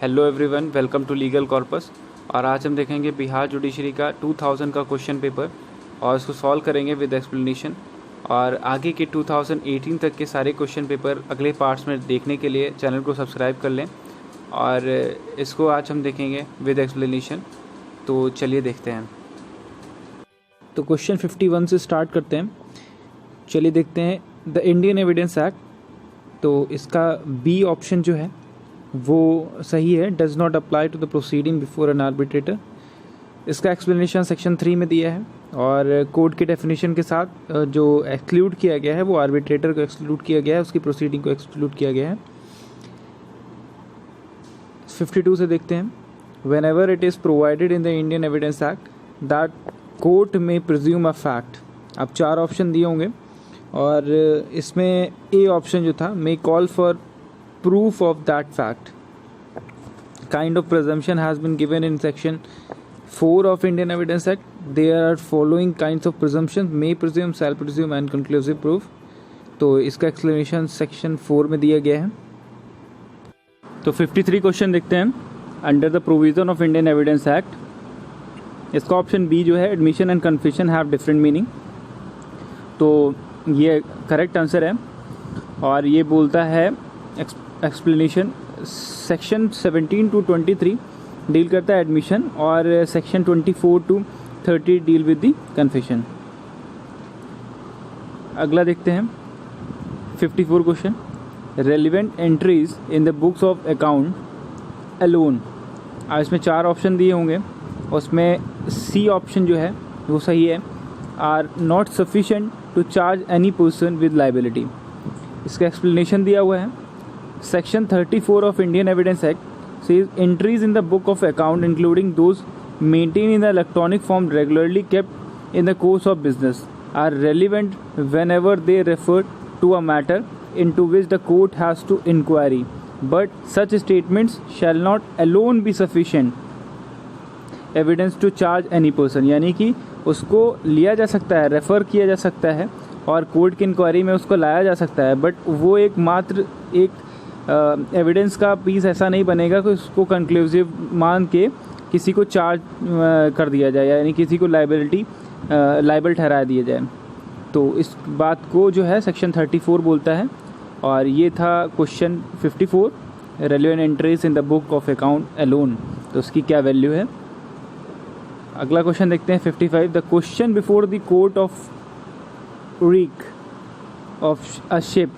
Hello everyone, welcome to legal corpus. और आज हम देखेंगे बिहार जुडिशरी का 2000 का क्वेश्चन पेपर और उसको सॉल्व करेंगे विद एक्सप्लेनेशन। और आगे के 2018 तक के सारे क्वेश्चन पेपर अगले पार्ट्स में देखने के लिए चैनल को सब्सक्राइब कर लें और इसको आज हम देखेंगे विद एक्सप्लेनेशन। तो चलिए देखते हैं। तो क्वेश्चन 51 से स्टार्ट करते हैं। चलिए देखते हैं द इंडियन एविडेंस एक्ट। तो इसका बी ऑप्शन जो है वो सही है, does not apply to the proceeding before an arbitrator. इसका एक्सप्लेनेशन सेक्शन 3 में दिया है और कोर्ट के डेफिनेशन के साथ जो एक्सक्लूड किया गया है वो आर्बिट्रेटर को एक्सक्लूड किया गया है, उसकी प्रोसीडिंग को एक्सक्लूड किया गया है। 52 से देखते हैं, when ever it is provided in the Indian evidence act that court में प्रिज्यूम अ फैक्ट। अब 4 ऑप्शन दिए होंगे और इसमें ए ऑप्शन जो था, मे call for proof of that fact. Kind of presumption has been given in section 4 of Indian Evidence Act. There are following kinds of presumptions: may presume, shall presume and conclusive proof. तो इसका explanation section 4 में दिया गया है। तो 53 question देखते हैं। Under the provision of Indian Evidence Act, इसका ऑप्शन बी जो है, admission and confession have different meaning। तो ये करेक्ट आंसर है और ये बोलता है एक्सप्लेनेशन सेक्शन 17 to 23 डील करता है एडमिशन और section 24 to 30 deal with the confession. अगला देखते हैं 54 question, relevant entries in the books of account alone. इसमें 4 ऑप्शन दिए होंगे, उसमें सी ऑप्शन जो है वो सही है, are not sufficient to charge any person with liability. इसका एक्सप्लेनेशन दिया हुआ है। Section 34 of Indian Evidence Act says entries in the book of account, including those maintained in the electronic form regularly kept in the course of business, are relevant whenever they refer to a matter into which the court has to inquiry, but such statements shall not alone be sufficient evidence to charge any person। यानी कि उसको लिया जा सकता है, refer किया जा सकता है और कोर्ट की इंक्वायरी में उसको लाया जा सकता है, बट वो एक मात्र एक एविडेंस का पीस ऐसा नहीं बनेगा कि उसको कंक्लूसिव मान के किसी को चार्ज कर दिया जाए, यानी किसी को लाइबल ठहरा दिया जाए। तो इस बात को जो है सेक्शन 34 बोलता है। और ये था question 54, relevant entries in the book of account alone, तो उसकी क्या वैल्यू है। अगला क्वेश्चन देखते हैं 55, the question before the court of rig of a ship,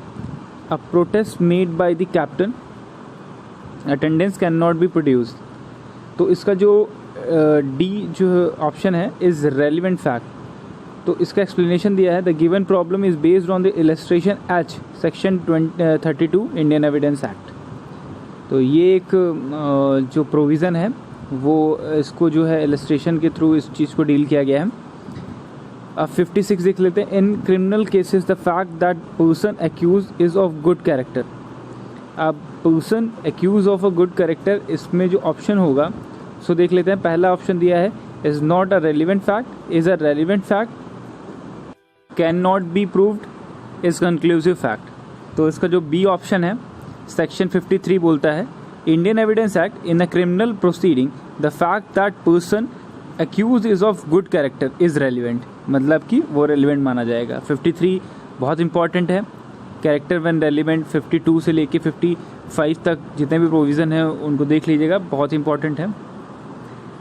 a protest made by the captain, attendance cannot be produced। तो इसका जो डी जो ऑप्शन है इज़ रेलिवेंट फैक्ट। तो इसका एक्सप्लेनेशन दिया है, the given problem is based on the illustration H section 32 Indian evidence act. तो ये एक जो प्रोविज़न है वो इसको जो है इलस्ट्रेशन के थ्रू इस चीज़ को डील किया गया है। अब 56 देख लेते हैं, in criminal cases the fact that person accused is of good character. अब person accused of a good character, इसमें जो ऑप्शन होगा सो देख लेते हैं। पहला ऑप्शन दिया है, is not a relevant fact, is a relevant fact, can not be proved, is conclusive fact. तो इसका जो बी ऑप्शन है सेक्शन 53 बोलता है, Indian evidence act in a criminal proceeding the fact that person accused is of good character is relevant, मतलब कि वो relevant माना जाएगा। 53 बहुत इंपॉर्टेंट है, कैरेक्टर व्हेन रेलिवेंट 52 से लेके 55 तक जितने भी प्रोविज़न है उनको देख लीजिएगा, बहुत इंपॉर्टेंट है।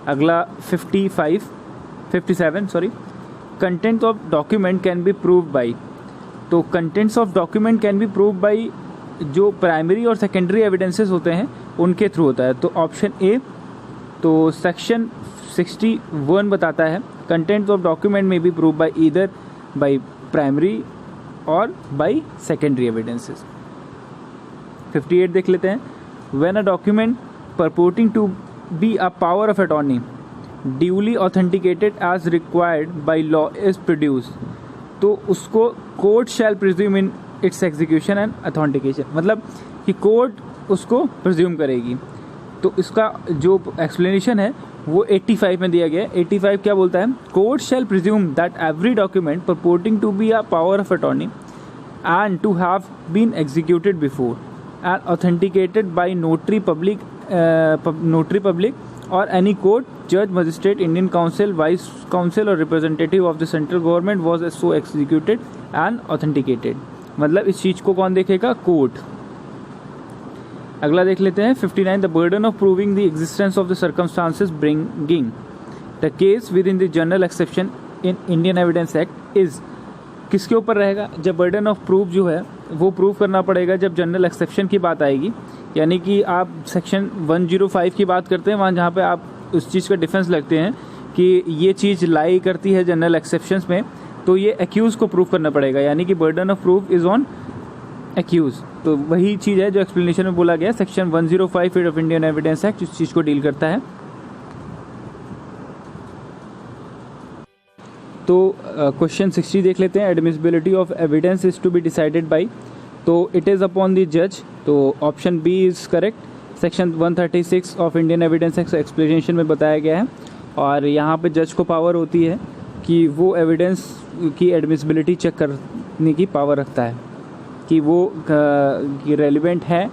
अगला 57 content of document can be prove by. तो contents of document can be prove by जो प्राइमरी और सेकेंडरी एविडेंसेस होते हैं उनके थ्रू होता है। तो ऑप्शन ए, तो सेक्शन 61 बताता है, contents of document may be prove by either by primary और बाई सेकेंडरी एविडेंसेस। 58 देख लेते हैं, when a document purporting to be a power of attorney duly authenticated as required by law is produce, तो उसको court shall presume in its execution and authentication, मतलब कि court उसको presume करेगी। तो इसका जो एक्सप्लेनेशन है वो 85 में दिया गया है। 85 क्या बोलता है, court shall presume that every document purporting to be a power of attorney and to have been executed before and authenticated by notary public notary public or any court, judge, magistrate, Indian council, vice council or representative of the central government was so executed and authenticated. मतलब इस चीज़ को कौन देखेगा? Court. अगला देख लेते हैं 59. The burden of proving the existence of the circumstances bringing the case with in the general exception in Indian evidence act is, किसके ऊपर रहेगा? जब बर्डन ऑफ प्रूफ जो है वो प्रूव करना पड़ेगा जब जनरल एक्सेप्शन की बात आएगी, यानी कि आप सेक्शन 105 की बात करते हैं, वहाँ जहाँ पे आप उस चीज़ का डिफेंस लगते हैं कि ये चीज़ लाई करती है जनरल एक्सेप्शंस में, तो ये एक्यूज़ को प्रूव करना पड़ेगा, यानी कि burden of proof is on accuse. तो वही चीज़ है जो एक्सप्लेनेशन में बोला गया. Section 105 of Indian evidence act इस चीज़ को डील करता है. तो क्वेश्चन 60 देख लेते हैं. Admissibility of evidence is to be decided by, तो इट इज़ अपॉन द जज. तो option B is correct. Section 136 of Indian evidence act explanation में बताया गया है, और यहाँ पे जज को पावर होती है कि वो एविडेंस की एडमिसिबिलिटी चेक करने की पावर रखता है कि वो रेलिवेंट है,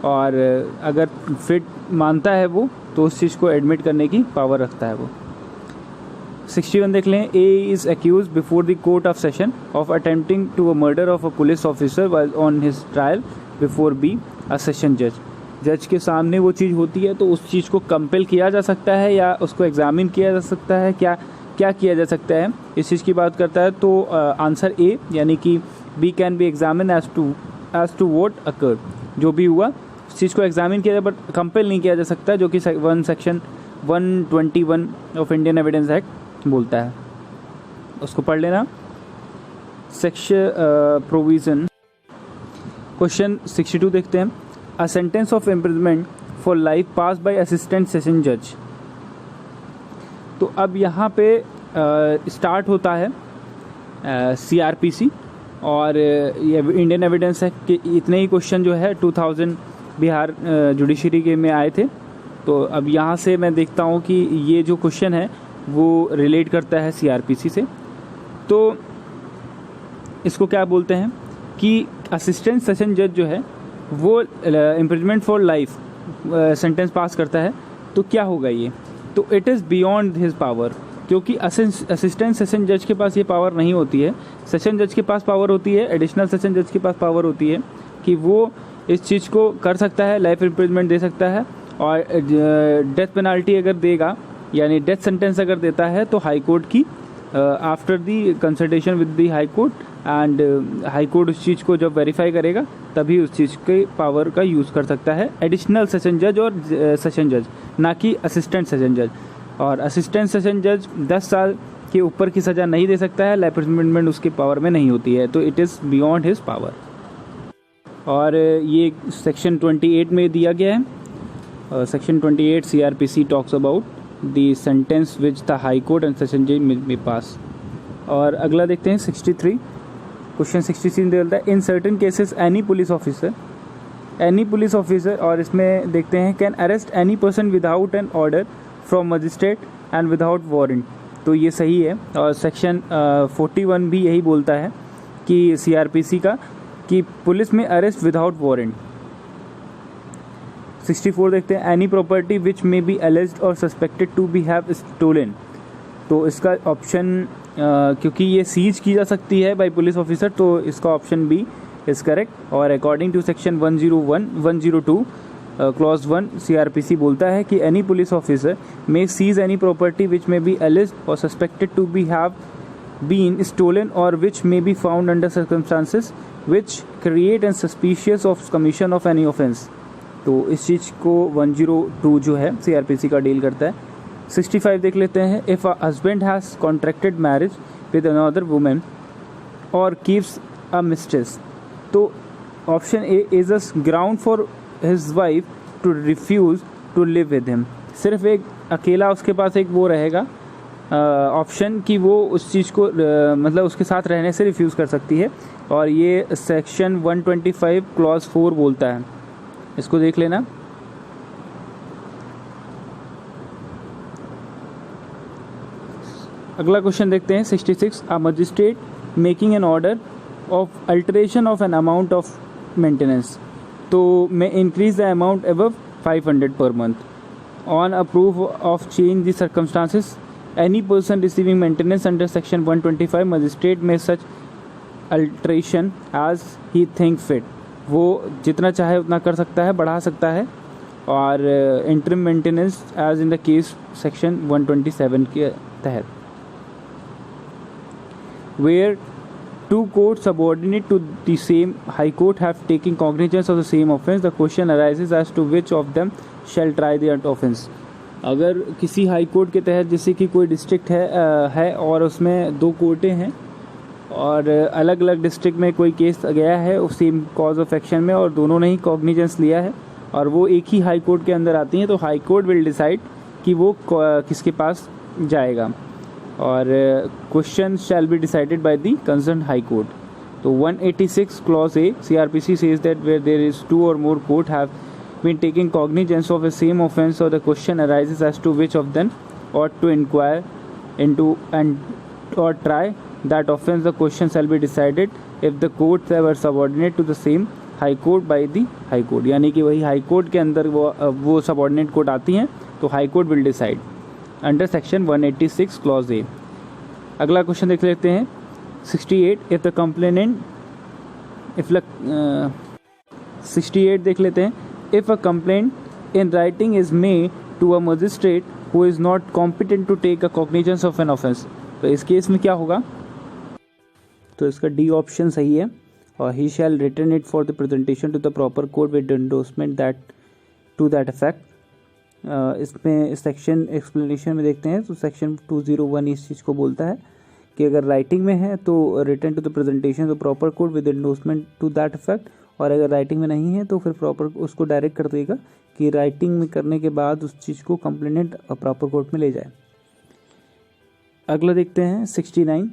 और अगर फिट मानता है वो तो उस चीज़ को एडमिट करने की पावर रखता है वो. 61 देख लें. A is accused before the court of session of attempting to a murder of a police officer while on his trial before be a session जज. जज के सामने वो चीज़ होती है तो उस चीज़ को कंपेल किया जा सकता है या उसको एग्जामिन किया जा सकता है, क्या किया जा सकता है, इस चीज़ की बात करता है. तो आंसर ए यानी कि B can be examine as to what occurred. जो भी हुआ उस चीज़ को एग्जामिन किया जाए बट कंपेल नहीं किया जा सकता, जो कि section 121 of Indian evidence act बोलता है. उसको पढ़ लेना. Section provision. क्वेश्चन 62 देखते हैं. A sentence of imprisonment for life pass by assistant session जज. तो अब यहाँ पे स्टार्ट होता है CRPC, और ये इंडियन एविडेंस एक्ट के इतने ही क्वेश्चन जो है 2000 बिहार जुडिशरी के में आए थे. तो अब यहाँ से मैं देखता हूँ कि ये जो क्वेश्चन है वो रिलेट करता है CRPC से. तो इसको क्या बोलते हैं कि असिस्टेंट सेशन जज जो है वो इम्प्रिजनमेंट फॉर लाइफ सेंटेंस पास करता है. तो क्या होगा ये? तो it is beyond his power, क्योंकि असिस्टेंट सेशन जज के पास ये पावर नहीं होती है. सेशन जज के पास पावर होती है, एडिशनल सेशन जज के पास पावर होती है कि वो इस चीज़ को कर सकता है, लाइफ इम्प्रिजनमेंट दे सकता है, और डेथ पेनाल्टी अगर देगा यानी डेथ सेंटेंस अगर देता है तो हाई कोर्ट की after the consultation with the high court, and high court उस चीज़ को जब वेरीफाई करेगा तभी उस चीज़ के पावर का यूज़ कर सकता है एडिशनल सेशन जज और सेशन जज, ना कि असिस्टेंट सेशन जज. और असिस्टेंट सेशन जज 10 साल के ऊपर की सज़ा नहीं दे सकता है, लाइफ इम्प्रिजनमेंट उसके पावर में नहीं होती है, तो it is beyond his power. और ये सेक्शन 28 में दिया गया है. Section 28 CRPC talks about the sentence which the high court and session जज में पास. और अगला देखते हैं 63. क्वेश्चन 63 देता है. In certain cases any police officer, और इसमें देखते हैं can arrest any person without an order from magistrate and without warrant. तो ये सही है, और सेक्शन 41 भी यही बोलता है कि CRPC का कि पुलिस में अरेस्ट विदाउट वारंट. 64 देखते हैं. Any property which may be alleged और suspected to be have stolen. तो इसका ऑप्शन क्योंकि ये सीज की जा सकती है बाय पुलिस ऑफिसर, तो इसका ऑप्शन बी इज करेक्ट. और according to section 102 clause 1 CRPC बोलता है कि any police officer may seize any property which may be alleged और suspected to be have been stolen और which may be found under circumstances which create and suspicious of commission of any offence. तो इस चीज़ को 102 जो है CRPC का deal करता है. 65 देख लेते हैं. If a husband has contracted marriage with another women और कीप्स अ मिस्ट्रेस. तो option A is a ground for his wife to refuse to live with him. सिर्फ एक अकेला उसके पास एक वो रहेगा ऑप्शन कि वो उस चीज़ को मतलब उसके साथ रहने से रिफ्यूज़ कर सकती है, और ये सेक्शन 125 क्लॉज 4 बोलता है. इसको देख लेना. अगला क्वेश्चन देखते हैं 66. A magistrate making an order of alteration of an amount of maintenance तो may increase the amount above 500 per month. On approval of change the circumstances, any person receiving maintenance under section 125 magistrate may such alteration as he think fit. वो जितना चाहे उतना कर सकता है, बढ़ा सकता है. और interim maintenance as in the case section 127 के तहत. Where two courts subordinate to the same high court have taken cognizance of the same offence, the question arises as to which of them shall try the offence. अगर किसी high court के तहत जैसे कि कोई district है और उसमें दो कोर्टें हैं और अलग अलग डिस्ट्रिक्ट में कोई केस गया है उस सेम कॉज ऑफ एक्शन में और दोनों ने ही कॉग्निजेंस लिया है और वो एक ही हाई कोर्ट के अंदर आती हैं, तो हाई कोर्ट विल डिसाइड कि वो किसके पास जाएगा. और question shall be decided by the concern high court. तो 186 clause A CRPC says that where there is two और more court have been taking cognizance of a same offence और the question arises as to which of them ought to inquire into and or try that offence. The question shall be decided if the courts were subordinate to the same high court by the high court. यानी कि वही high court के अंदर वो subordinate court आती हैं तो high court will decide under section 186 clause ए. अगला क्वेश्चन देख लेते हैं 68. इफ द कंप्लेनेंट 68 देख लेते हैं. If a complaint in writing is made to a magistrate who is not competent to take a cognizance of an offence, तो इस case में क्या होगा? तो इसका डी ऑप्शन सही है. और he shall return it for the presentation to the proper court with endorsement that to that effect. इसमें सेक्शन एक्सप्लेनेशन में देखते हैं तो सेक्शन 201 इस चीज़ को बोलता है कि अगर राइटिंग में है तो return to the presentation to proper court with endorsement to that effect, और अगर राइटिंग में नहीं है तो फिर प्रॉपर उसको डायरेक्ट कर देगा कि राइटिंग में करने के बाद उस चीज़ को कंप्लेनेंट प्रॉपर कोर्ट में ले जाए. अगला देखते हैं 69.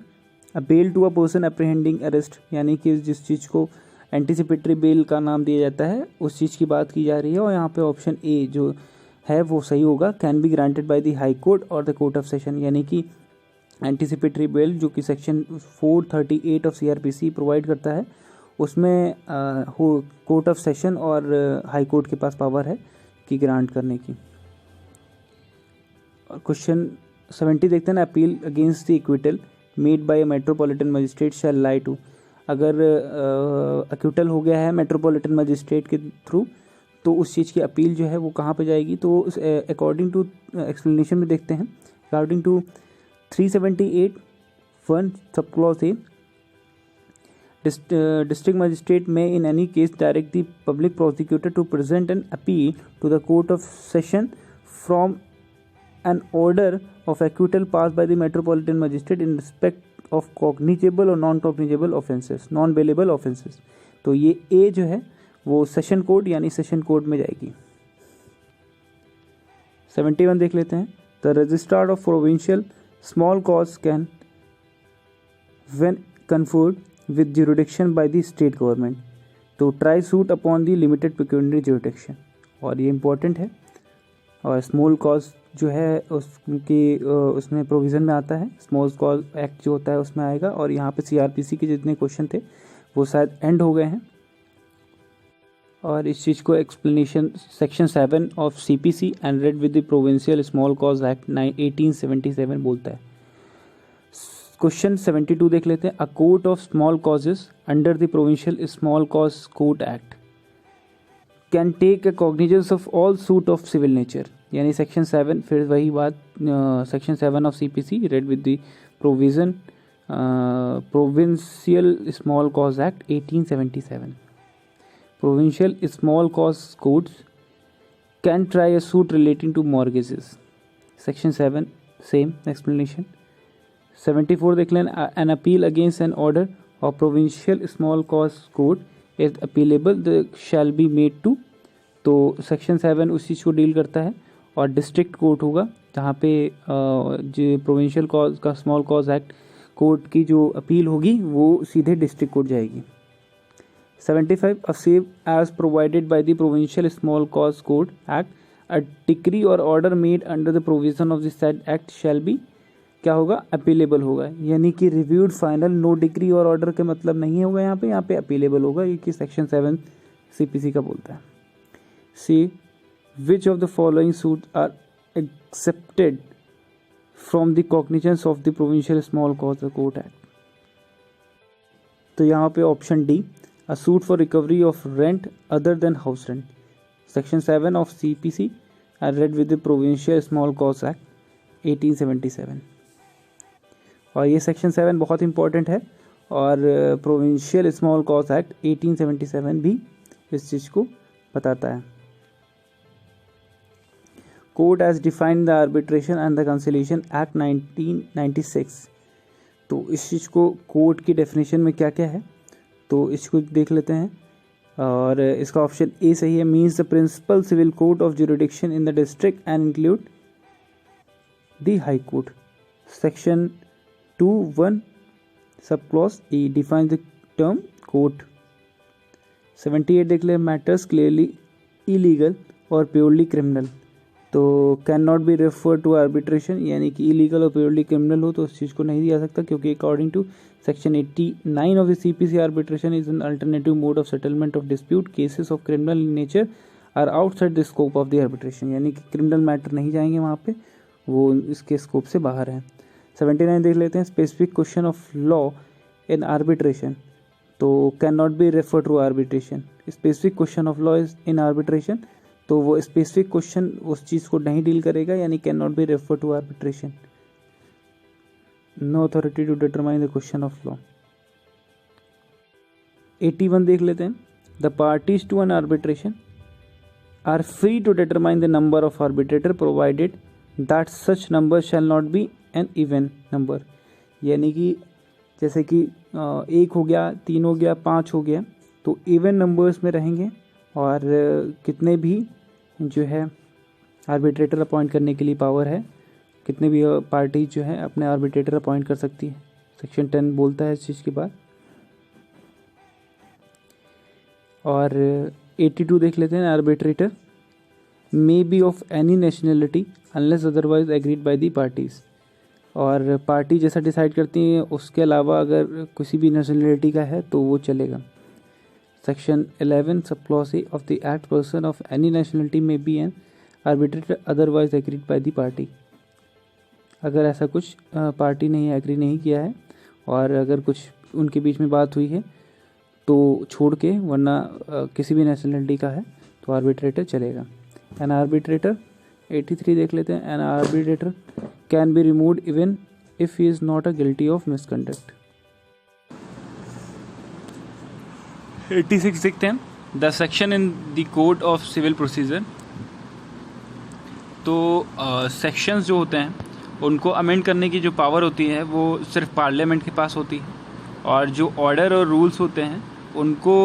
A bail to a person apprehending arrest, यानी कि जिस चीज़ को एंटीसिपेटरी बेल का नाम दिया जाता है उस चीज़ की बात की जा रही है और यहाँ पे ऑप्शन ए जो है वो सही होगा. Can be granted by the high court और द कोर्ट ऑफ सेशन, यानी कि एंटीसिपेटरी बेल जो कि सेक्शन 438 ऑफ CRPC प्रोवाइड करता है उसमें कोर्ट ऑफ सेशन और हाई कोर्ट के पास पावर है कि ग्रांट करने की. क्वेश्चन 70 देखते हैं ना. Appeal against the acquittal made by a metropolitan magistrate shall lie to. अगर एक्विटल हो गया है मेट्रोपॉलिटन मजिस्ट्रेट के थ्रू तो उस चीज़ की अपील जो है वो कहाँ पे जाएगी? तो अकॉर्डिंग टू एक्सप्लेनेशन में देखते हैं. According to 378 1 sub clause A, district magistrate may in any case direct the public prosecutor to present an appeal to the court of session from an order of acquittal passed by the metropolitan magistrate in respect of cognizable or non-cognizable offences, non-bailable offences. तो ये ए जो है वो session court यानी session court में जाएगी. 71 देख लेते हैं. The registrar of provincial small cause can when conferred with jurisdiction by the state government to try suit upon the limited pecuniary jurisdiction. और ये इम्पोर्टेंट है. और स्मॉल कॉज जो है उसमें प्रोविज़न में आता है. स्मॉल कॉज एक्ट जो होता है उसमें आएगा. और यहाँ पे CRPC के जितने क्वेश्चन थे वो शायद एंड हो गए हैं. और इस चीज़ को explanation section 7 of CPC and read with the provincial small cause act 1877 बोलता है. क्वेश्चन 72 देख लेते हैं. A court of small causes under the provincial small cause court act can take a cognizance of all suit of civil nature, यानी section 7 फिर वही बात. Section 7 of CPC read with the provision provincial small cause act 1877. Provincial small cause courts can try a suit relating to mortgages. Section 7 same explanation. 74 देख लें. An appeal against an order of provincial small cause court is appellable the shall be made to. तो section 7 उस चीज़ को deal करता है. और district court होगा जहाँ पे जो प्रोविंशियल कॉज का स्मॉल कॉज एक्ट कोर्ट की जो अपील होगी वो सीधे डिस्ट्रिक्ट कोर्ट जाएगी. 75 a save as provided by the provincial small cause court act a decree और order made under the provision of the said act shall be क्या होगा? Appealable होगा. यानी कि रिव्यूड फाइनल, नो डिक्री और order के मतलब नहीं होगा यहाँ पे अपीलेबल होगा. ये कि सेक्शन 7 CPC का बोलता है. See which of the following suit are excepted from the cognizance of the provincial small cause court act. तो यहाँ पे option D, a suit for recovery of rent other than house rent, section 7 of CPC are read with the provincial small cause act 1877। और ये section 7 बहुत important है और provincial small cause act 1877 भी इस चीज़ को बताता है। Court as defined the arbitration and the conciliation act 1996। तो इस चीज़ को कोर्ट की डेफिनेशन में क्या क्या है तो इसको देख लेते हैं। और इसका ऑप्शन ए सही है, means the principal civil court of jurisdiction in the district and include the high court. Section 2(1) sub clause A define the term court. 78 देख ले, मैटर्स क्लियरली इलीगल और प्योरली क्रिमिनल, तो can not be refer to arbitration, यानी कि illegal और purely criminal हो तो उस चीज़ को नहीं दिया सकता, क्योंकि according to section 89 of the CPC arbitration is an alternative mode of settlement of dispute, cases of criminal in nature are outside the scope of the arbitration, यानी कि क्रिमिनल मैटर नहीं जाएंगे वहाँ पे, वो इसके स्कोप से बाहर है। 79 देख लेते हैं, specific question of law in arbitration, तो can not be refer to arbitration. Specific question of law is in arbitration, तो वो स्पेसिफिक क्वेश्चन उस चीज़ को नहीं डील करेगा, यानी can not be refer to arbitration. No authority to determine the question of law. 81 देख लेते हैं, the parties to an arbitration are free to determine the number of arbitrator provided that such number shall not be an even number, यानी कि जैसे कि 1 हो गया, 3 हो गया, 5 हो गया, तो इवन नंबर्स में रहेंगे और कितने भी जो है आर्बिट्रेटर अपॉइंट करने के लिए पावर है, कितने भी पार्टी जो है अपने आर्बिट्रेटर अपॉइंट कर सकती है। सेक्शन 10 बोलता है इस चीज़ के बाद। और 82 देख लेते हैं, arbitrator may be of any nationality unless otherwise agreed by the parties, और पार्टी जैसा डिसाइड करती है उसके अलावा अगर किसी भी नेशनलिटी का है तो वो चलेगा। Section 11 sub clause A of the act, person of any nationality may be an arbitrator otherwise agreed by the party, अगर ऐसा कुछ पार्टी ने एग्री नहीं किया है और अगर कुछ उनके बीच में बात हुई है तो छोड़ के, वरना किसी भी नेशनलिटी का है तो आर्बिट्रेटर चलेगा। एन आर्बिट्रेटर 83 देख लेते हैं, an arbitrator can be removed even if he is not a guilty of misconduct. 86 देखते हैं, the section in the code of civil procedure. तो सेक्शंस जो होते हैं उनको अमेंड करने की जो पावर होती है वो सिर्फ पार्लियामेंट के पास होती है, और जो ऑर्डर और रूल्स होते हैं उनको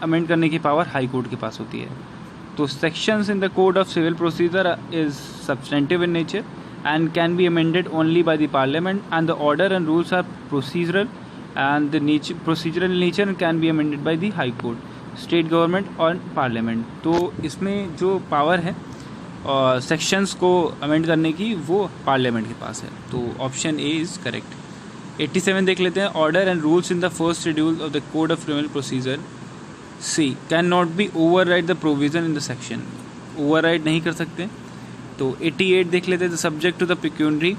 अमेंड करने की पावर हाई कोर्ट के पास होती है। तो sections in the code of civil procedure is substantive in nature and can be amended only by the parliament, and the order and rules are procedural and the procedural in nature and can be amended by the high court, state government और parliament। तो इसमें जो power है sections को amend करने की वो parliament के पास है, तो ऑप्शन ए इज़ करेक्ट। 87 देख लेते हैं, order and rules in the first schedule of the code of criminal procedure see can not be override the provision in the section, override नहीं कर सकते। तो 88 देख लेते हैं, the subject to the pecuniary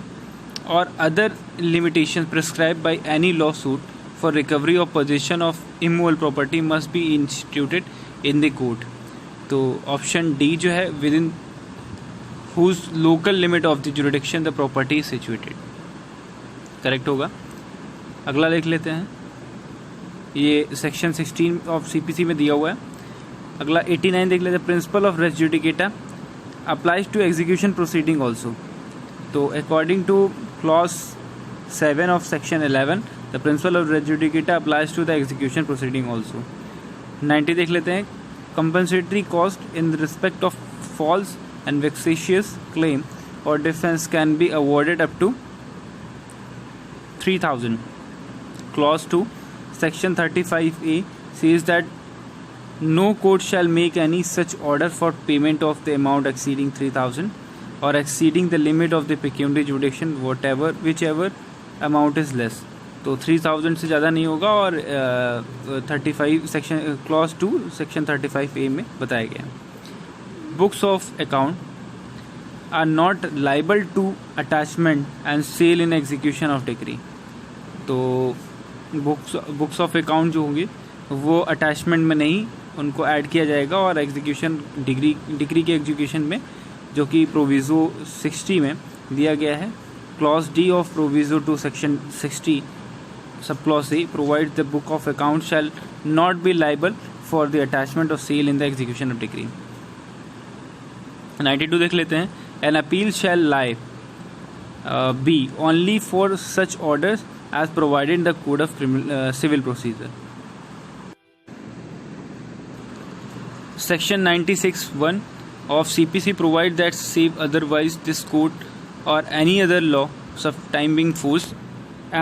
or other limitation prescribe by any law suit for recovery of position of immovable property must be instituted in the court. तो option D जो है, within whose local limit of the jurisdiction the property is situated, correct होगा। अगला देख लेते हैं, ये section 16 of CPC में दिया हुआ है। अगला 89 देख लेते हैं, principle of res judicata applies to execution proceeding also। तो according to clause 7 of section 11 the principle of res judicata applies to the execution proceeding also। 90 देख लेते हैं, compensatory cost in respect of false and vexatious claim or defense can be awarded up to 3000। clause 2 section 35A says that no court shall make any such order for payment of the amount exceeding 3000 or exceeding the limit of the pecuniary jurisdiction whichever amount is less। तो 3000 से ज़्यादा नहीं होगा, और 35 section clause 2 section 35A में बताया गया। books of account are not liable to attachment and sale in execution of decree. तो बुक्स ऑफ अकाउंट जो होंगे वो अटैचमेंट में नहीं, उनको ऐड किया जाएगा और एग्जीक्यूशन डिक्री के एग्जीक्यूशन में, जो कि प्रोविज़ो 60 में दिया गया है, clause D of proviso to section 60 sub clause A provide the book of account shall not be liable for the attachment of sale in the execution of decree. 92 देख लेते हैं. An appeal shall lie be only for such orders as provided in the code of civil procedure. Section 96(1) of CPC provides that save otherwise this code or any other law of time being forced,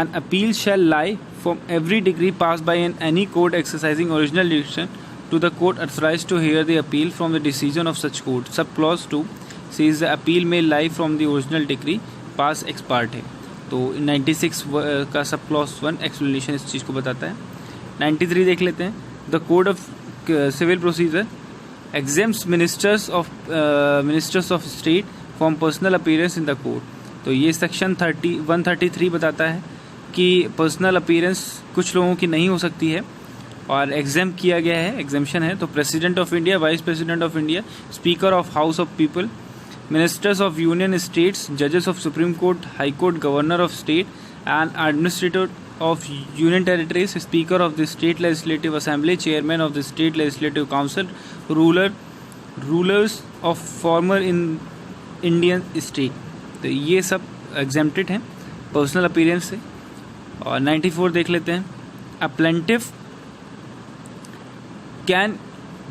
an appeal shall lie from every decree passed by any court exercising original jurisdiction to the court authorized to hear the appeal from the decision of such court. Subclause 2 says the appeal may lie from the original decree passed ex parte. तो 96 का sub clause 1 explanation इस चीज़ को बताता है. 93 देख लेते हैं. The code of civil procedure exempts ministers of state from personal appearance in the court. तो ये सेक्शन 133 बताता है कि पर्सनल अपीयरेंस कुछ लोगों की नहीं हो सकती है और एग्जेम्प्ट किया गया है, एग्जेम्पशन है. तो president of India, vice president of India, speaker of house of people, Ministers of Union States, Judges of Supreme Court, High Court, Governor of State and Administrator of Union Territories, Speaker of the State Legislative Assembly, Chairman of the State Legislative Council, Rulers of former Indian State. तो ये सब exempted हैं personal appearance से. और 94 देख लेते हैं. A plaintiff can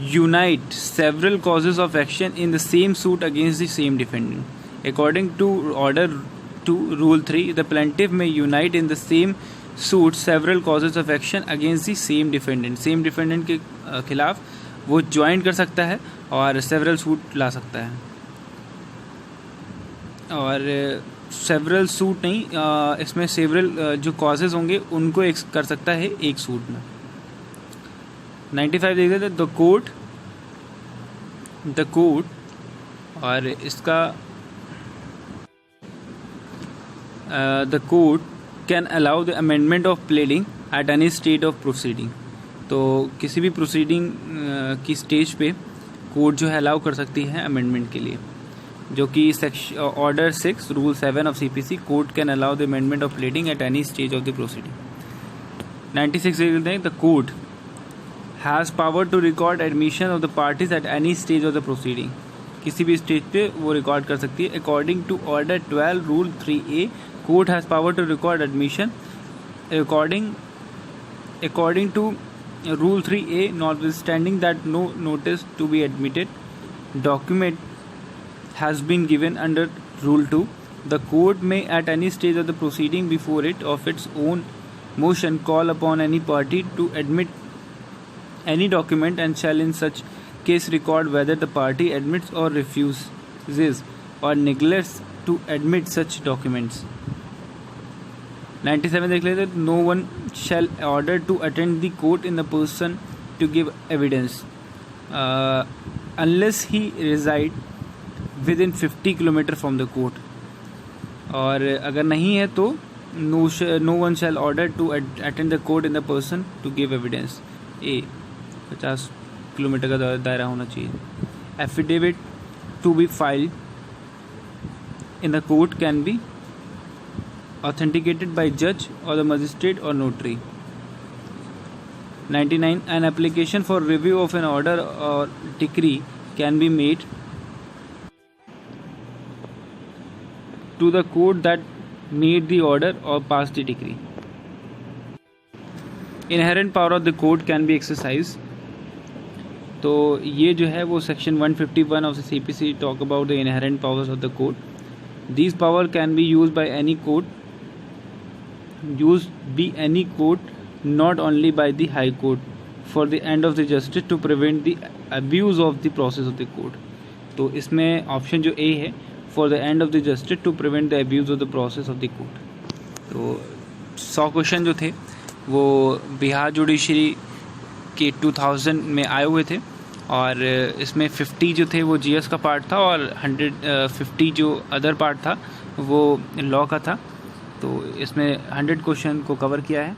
unite several causes of action in the same suit against the same defendant. According to order 2 rule 3, the plaintiff may unite in the same suit several causes of action against the same defendant. Same defendant के खिलाफ वो join कर सकता है और several suit ला सकता है. और सेवरल सूट नहीं, इसमें सेवरल जो कॉजेज होंगे उनको एक कर सकता है एक सूट में. 95 देख लेते हैं. द कोर्ट और इसका the court can allow the amendment of प्लेडिंग at any stage of proceeding. तो किसी भी प्रोसीडिंग की स्टेज पे कोर्ट जो है अलाउ कर सकती है अमेंडमेंट के लिए, जो कि section order 6 rule 7 of CPC, court can allow the amendment of प्लेडिंग at any stage of the proceeding. 96 देख लेते हैं. The court has power to record admission of the parties at any stage of the proceeding. किसी भी stage पे वो record कर सकती है. According to order 12 rule 3A, court has power to record admission. According to rule 3A, notwithstanding that no notice to be admitted document has been given under rule 2, the court may at any stage of the proceeding before it of its own motion call upon any party to admit any document and shall in such case record whether the party admits or refuses or neglects to admit such documents. 97 देख लेते हैं. No one shall order to attend the court in the person to give evidence unless he reside within 50 kilometer from the court. और अगर नहीं है तो no one shall order to attend the court in the person to give evidence. 50 kilometre का दायरा होना चाहिए. Affidavit to be filed in the court can be authenticated by जज or the magistrate or notary. 99 an application for review of an order or decree can be made to the court that made the order or pass the decree. Inherent power of the court can be exercise. तो ये जो है वो section 151 of the CPC talk about the inherent powers of the court. These power can be use by any court not only by the high court for the end of the justice to prevent the abuse of the process of the court. तो इसमें option जो A है for the end of the justice to prevent the abuse of the process of the court. तो 100 question जो थे वो Bihar judiciary के 2000 में आए हुए थे और इसमें 50 जो थे वो जीएस का पार्ट था और 150 जो अदर पार्ट था वो लॉ का था। तो इसमें 100 क्वेश्चन को कवर किया है।